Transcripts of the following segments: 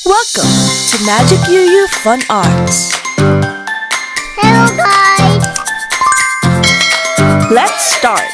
Welcome to Magic Yuyu Fun Arts. Hello guys! Let's start.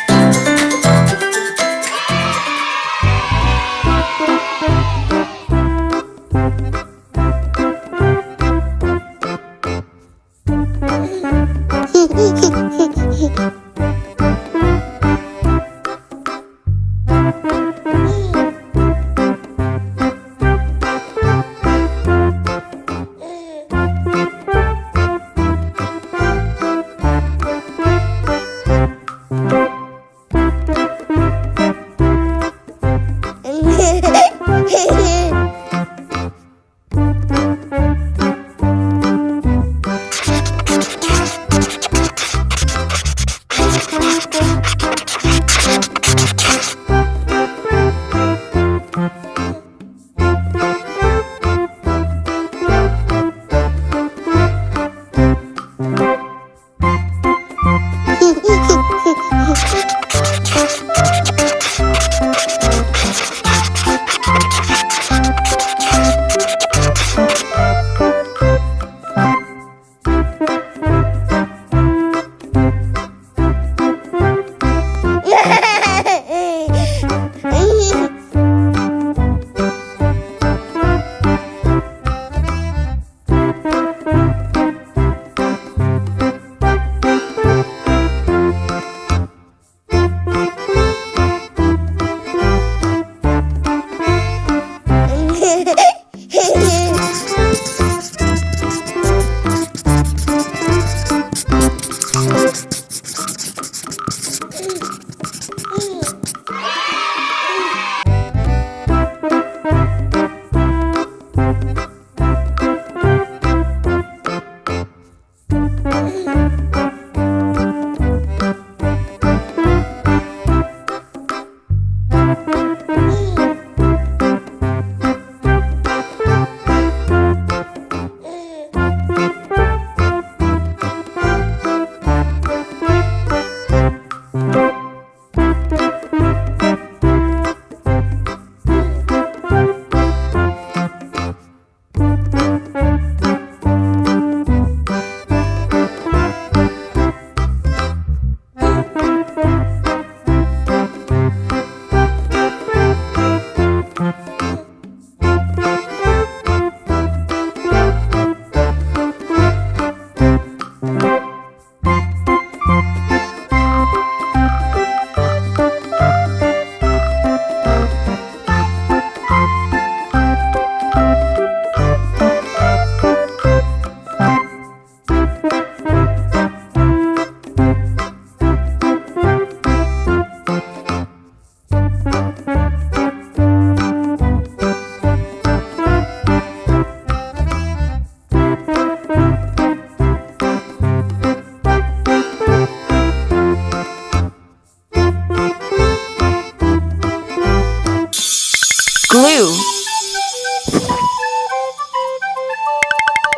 Glue.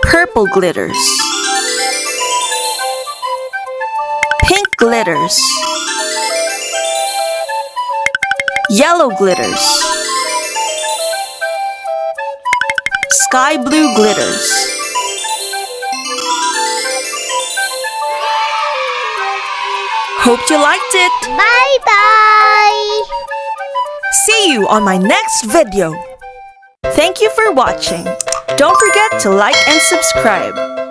Purple glitters. Pink glitters. Yellow glitters. Sky blue glitters. Hope you liked it. Bye bye! See you on my next video. Thank you for watching. Don't forget to like and subscribe.